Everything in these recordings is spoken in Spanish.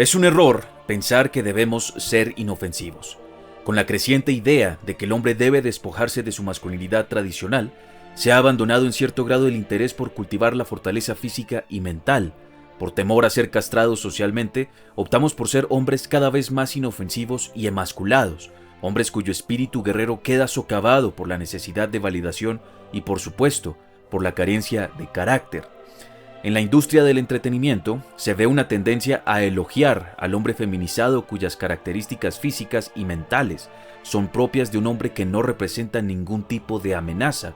Es un error pensar que debemos ser inofensivos. Con la creciente idea de que el hombre debe despojarse de su masculinidad tradicional, se ha abandonado en cierto grado el interés por cultivar la fortaleza física y mental. Por temor a ser castrados socialmente, optamos por ser hombres cada vez más inofensivos y emasculados, hombres cuyo espíritu guerrero queda socavado por la necesidad de validación y, por supuesto, por la carencia de carácter. En la industria del entretenimiento se ve una tendencia a elogiar al hombre feminizado cuyas características físicas y mentales son propias de un hombre que no representa ningún tipo de amenaza.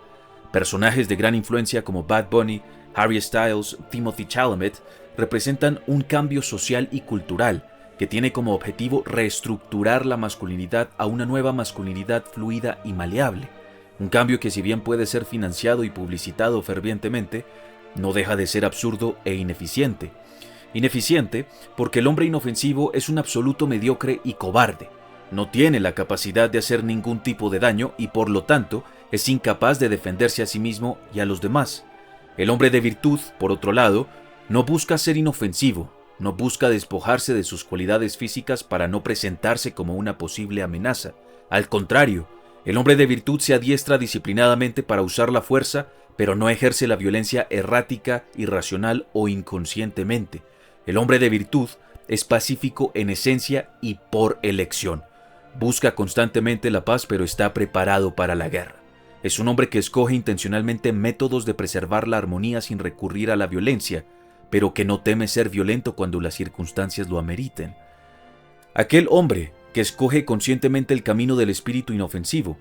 Personajes de gran influencia como Bad Bunny, Harry Styles, Timothée Chalamet representan un cambio social y cultural que tiene como objetivo reestructurar la masculinidad a una nueva masculinidad fluida y maleable. Un cambio que, si bien puede ser financiado y publicitado fervientemente, no deja de ser absurdo e ineficiente. Ineficiente porque el hombre inofensivo es un absoluto mediocre y cobarde. No tiene la capacidad de hacer ningún tipo de daño y, por lo tanto, es incapaz de defenderse a sí mismo y a los demás. El hombre de virtud, por otro lado, no busca ser inofensivo, no busca despojarse de sus cualidades físicas para no presentarse como una posible amenaza. Al contrario, el hombre de virtud se adiestra disciplinadamente para usar la fuerza, pero no ejerce la violencia errática, irracional o inconscientemente. El hombre de virtud es pacífico en esencia y por elección. Busca constantemente la paz, pero está preparado para la guerra. Es un hombre que escoge intencionalmente métodos de preservar la armonía sin recurrir a la violencia, pero que no teme ser violento cuando las circunstancias lo ameriten. Aquel hombre que escoge conscientemente el camino del espíritu inofensivo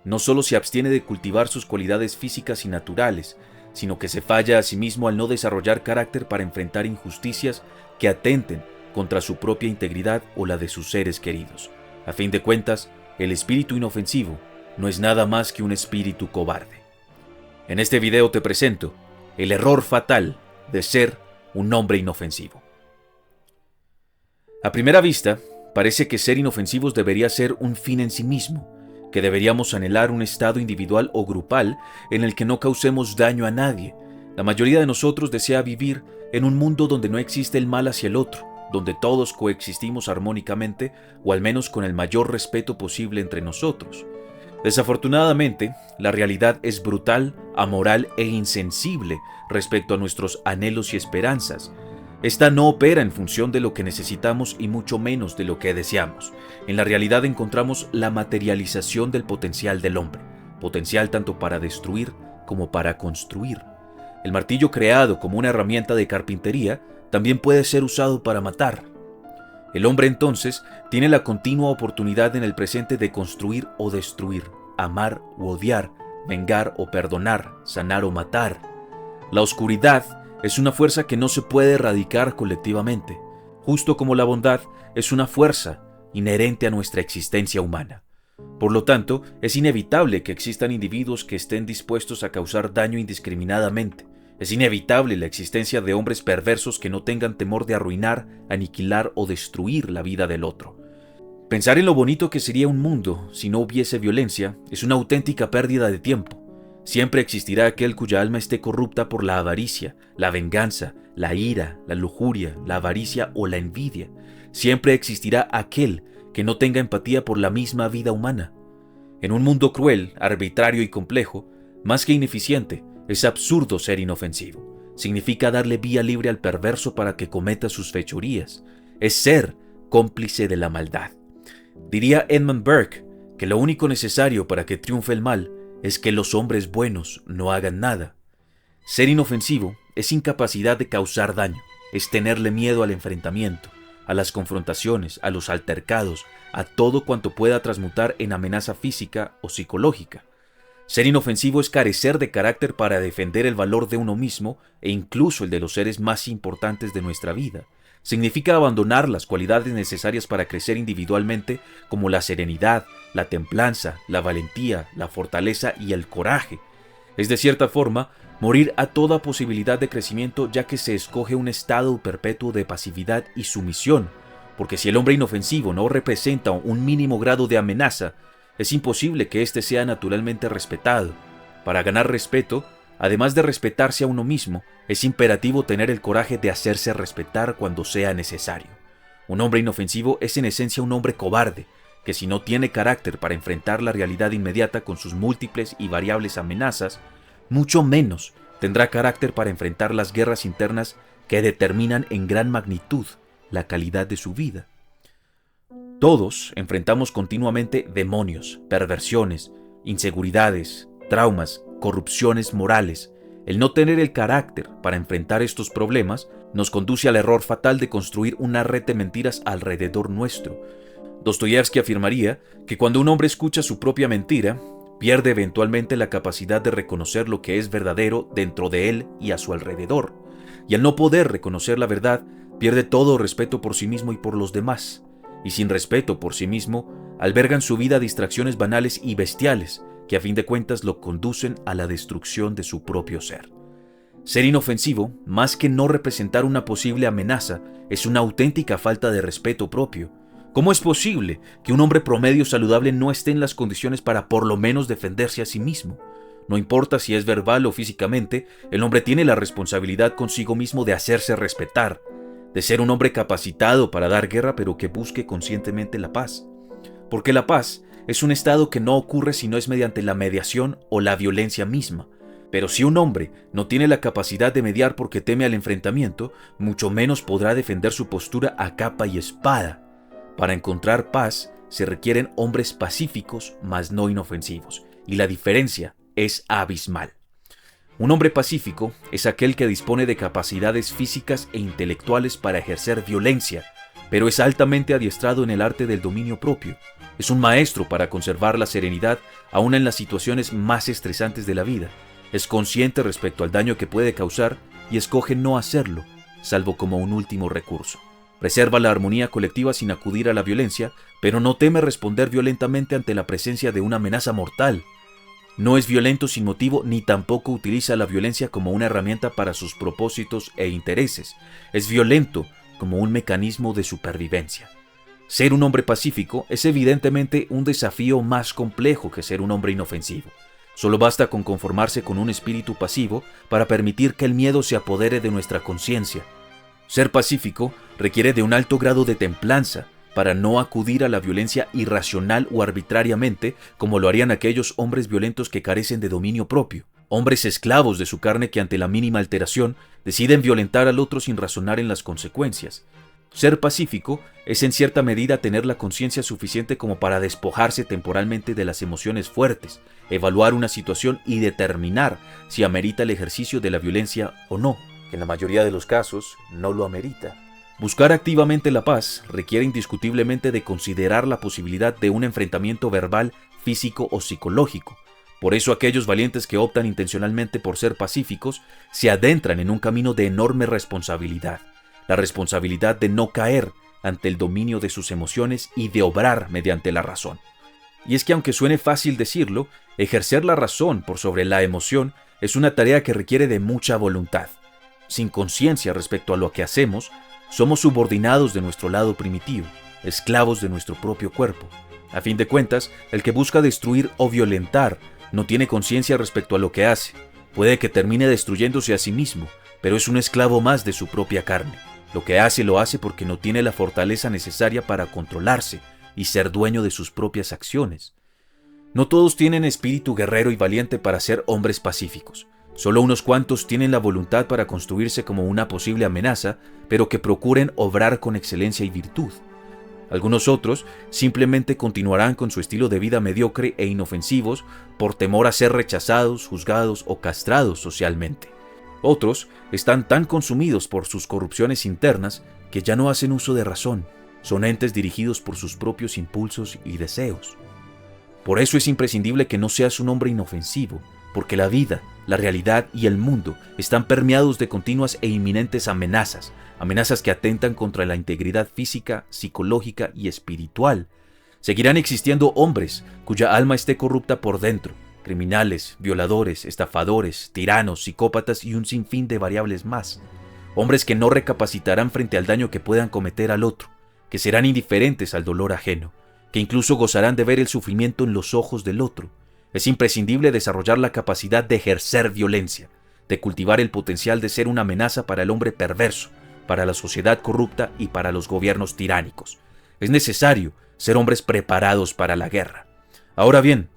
no solo se abstiene de cultivar sus cualidades físicas y naturales, sino que se falla a sí mismo al no desarrollar carácter para enfrentar injusticias que atenten contra su propia integridad o la de sus seres queridos. A fin de cuentas, el espíritu inofensivo no es nada más que un espíritu cobarde. En este video te presento el error fatal de ser un hombre inofensivo. A primera vista, parece que ser inofensivos debería ser un fin en sí mismo, que deberíamos anhelar un estado individual o grupal en el que no causemos daño a nadie. La mayoría de nosotros desea vivir en un mundo donde no existe el mal hacia el otro, donde todos coexistimos armónicamente o al menos con el mayor respeto posible entre nosotros. Desafortunadamente, la realidad es brutal, amoral e insensible respecto a nuestros anhelos y esperanzas. Esta no opera en función de lo que necesitamos y mucho menos de lo que deseamos. En la realidad encontramos la materialización del potencial del hombre, potencial tanto para destruir como para construir. El martillo, creado como una herramienta de carpintería, también puede ser usado para matar. El hombre entonces tiene la continua oportunidad en el presente de construir o destruir, amar u odiar, vengar o perdonar, sanar o matar. La oscuridad es una fuerza que no se puede erradicar colectivamente, justo como la bondad es una fuerza inherente a nuestra existencia humana. Por lo tanto, es inevitable que existan individuos que estén dispuestos a causar daño indiscriminadamente. Es inevitable la existencia de hombres perversos que no tengan temor de arruinar, aniquilar o destruir la vida del otro. Pensar en lo bonito que sería un mundo si no hubiese violencia es una auténtica pérdida de tiempo. Siempre existirá aquel cuya alma esté corrupta por la avaricia, la venganza, la ira, la lujuria, la avaricia o la envidia. Siempre existirá aquel que no tenga empatía por la misma vida humana. En un mundo cruel, arbitrario y complejo, más que ineficiente, es absurdo ser inofensivo. Significa darle vía libre al perverso para que cometa sus fechorías. Es ser cómplice de la maldad. Diría Edmund Burke que lo único necesario para que triunfe el mal es que los hombres buenos no hagan nada. Ser inofensivo es incapacidad de causar daño, es tenerle miedo al enfrentamiento, a las confrontaciones, a los altercados, a todo cuanto pueda transmutar en amenaza física o psicológica. Ser inofensivo es carecer de carácter para defender el valor de uno mismo e incluso el de los seres más importantes de nuestra vida. Significa abandonar las cualidades necesarias para crecer individualmente, como la serenidad, la templanza, la valentía, la fortaleza y el coraje. Es, de cierta forma, morir a toda posibilidad de crecimiento, ya que se escoge un estado perpetuo de pasividad y sumisión, porque si el hombre inofensivo no representa un mínimo grado de amenaza, es imposible que éste sea naturalmente respetado. Para ganar respeto, además de respetarse a uno mismo, es imperativo tener el coraje de hacerse respetar cuando sea necesario. Un hombre inofensivo es en esencia un hombre cobarde, que si no tiene carácter para enfrentar la realidad inmediata con sus múltiples y variables amenazas, mucho menos tendrá carácter para enfrentar las guerras internas que determinan en gran magnitud la calidad de su vida. Todos enfrentamos continuamente demonios, perversiones, inseguridades, traumas, corrupciones morales. El no tener el carácter para enfrentar estos problemas nos conduce al error fatal de construir una red de mentiras alrededor nuestro. Dostoyevsky afirmaría que cuando un hombre escucha su propia mentira, pierde eventualmente la capacidad de reconocer lo que es verdadero dentro de él y a su alrededor, y al no poder reconocer la verdad, pierde todo respeto por sí mismo y por los demás, y sin respeto por sí mismo, alberga en su vida distracciones banales y bestiales que a fin de cuentas lo conducen a la destrucción de su propio ser. Ser inofensivo, más que no representar una posible amenaza, es una auténtica falta de respeto propio. ¿Cómo es posible que un hombre promedio saludable no esté en las condiciones para por lo menos defenderse a sí mismo? No importa si es verbal o físicamente, el hombre tiene la responsabilidad consigo mismo de hacerse respetar, de ser un hombre capacitado para dar guerra pero que busque conscientemente la paz. Porque la paz es un estado que no ocurre si no es mediante la mediación o la violencia misma. Pero si un hombre no tiene la capacidad de mediar porque teme al enfrentamiento, mucho menos podrá defender su postura a capa y espada. Para encontrar paz se requieren hombres pacíficos, mas no inofensivos, y la diferencia es abismal. Un hombre pacífico es aquel que dispone de capacidades físicas e intelectuales para ejercer violencia, pero es altamente adiestrado en el arte del dominio propio. Es un maestro para conservar la serenidad aún en las situaciones más estresantes de la vida. Es consciente respecto al daño que puede causar y escoge no hacerlo, salvo como un último recurso. Preserva la armonía colectiva sin acudir a la violencia, pero no teme responder violentamente ante la presencia de una amenaza mortal. No es violento sin motivo ni tampoco utiliza la violencia como una herramienta para sus propósitos e intereses. Es violento como un mecanismo de supervivencia. Ser un hombre pacífico es evidentemente un desafío más complejo que ser un hombre inofensivo. Solo basta con conformarse con un espíritu pasivo para permitir que el miedo se apodere de nuestra conciencia. Ser pacífico requiere de un alto grado de templanza para no acudir a la violencia irracional o arbitrariamente como lo harían aquellos hombres violentos que carecen de dominio propio, hombres esclavos de su carne que ante la mínima alteración deciden violentar al otro sin razonar en las consecuencias. Ser pacífico es en cierta medida tener la conciencia suficiente como para despojarse temporalmente de las emociones fuertes, evaluar una situación y determinar si amerita el ejercicio de la violencia o no, que en la mayoría de los casos no lo amerita. Buscar activamente la paz requiere indiscutiblemente de considerar la posibilidad de un enfrentamiento verbal, físico o psicológico. Por eso aquellos valientes que optan intencionalmente por ser pacíficos se adentran en un camino de enorme responsabilidad. La responsabilidad de no caer ante el dominio de sus emociones y de obrar mediante la razón. Y es que aunque suene fácil decirlo, ejercer la razón por sobre la emoción es una tarea que requiere de mucha voluntad. Sin conciencia respecto a lo que hacemos, somos subordinados de nuestro lado primitivo, esclavos de nuestro propio cuerpo. A fin de cuentas, el que busca destruir o violentar no tiene conciencia respecto a lo que hace. Puede que termine destruyéndose a sí mismo, pero es un esclavo más de su propia carne. Lo que hace lo hace porque no tiene la fortaleza necesaria para controlarse y ser dueño de sus propias acciones. No todos tienen espíritu guerrero y valiente para ser hombres pacíficos. Solo unos cuantos tienen la voluntad para construirse como una posible amenaza, pero que procuren obrar con excelencia y virtud. Algunos otros simplemente continuarán con su estilo de vida mediocre e inofensivos por temor a ser rechazados, juzgados o castrados socialmente. Otros están tan consumidos por sus corrupciones internas que ya no hacen uso de razón, son entes dirigidos por sus propios impulsos y deseos. Por eso es imprescindible que no seas un hombre inofensivo, porque la vida, la realidad y el mundo están permeados de continuas e inminentes amenazas que atentan contra la integridad física, psicológica y espiritual. Seguirán existiendo hombres cuya alma esté corrupta por dentro, criminales, violadores, estafadores, tiranos, psicópatas y un sinfín de variables más. Hombres que no recapacitarán frente al daño que puedan cometer al otro, que serán indiferentes al dolor ajeno, que incluso gozarán de ver el sufrimiento en los ojos del otro. Es imprescindible desarrollar la capacidad de ejercer violencia, de cultivar el potencial de ser una amenaza para el hombre perverso, para la sociedad corrupta y para los gobiernos tiránicos. Es necesario ser hombres preparados para la guerra. Ahora bien,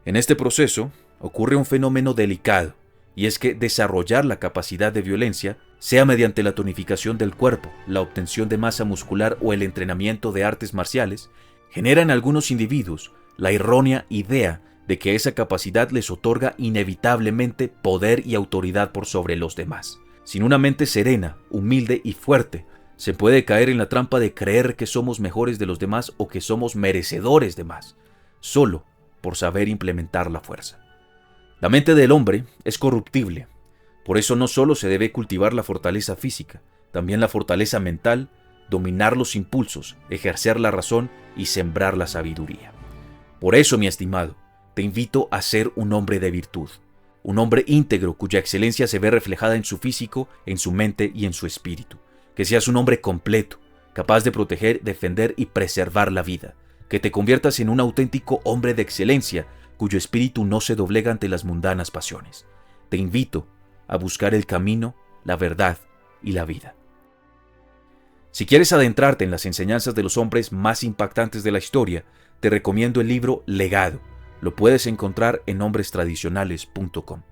en este proceso ocurre un fenómeno delicado, y es que desarrollar la capacidad de violencia, sea mediante la tonificación del cuerpo, la obtención de masa muscular o el entrenamiento de artes marciales, genera en algunos individuos la errónea idea de que esa capacidad les otorga inevitablemente poder y autoridad por sobre los demás. Sin una mente serena, humilde y fuerte, se puede caer en la trampa de creer que somos mejores de los demás o que somos merecedores de más, solo por saber implementar la fuerza. La mente del hombre es corruptible, por eso no solo se debe cultivar la fortaleza física, también la fortaleza mental, dominar los impulsos, ejercer la razón y sembrar la sabiduría. Por eso, mi estimado, te invito a ser un hombre de virtud, un hombre íntegro cuya excelencia se ve reflejada en su físico, en su mente y en su espíritu. Que seas un hombre completo, capaz de proteger, defender y preservar la vida. Que te conviertas en un auténtico hombre de excelencia, cuyo espíritu no se doblega ante las mundanas pasiones. Te invito a buscar el camino, la verdad y la vida. Si quieres adentrarte en las enseñanzas de los hombres más impactantes de la historia, te recomiendo el libro Legado. Lo puedes encontrar en hombrestradicionales.com.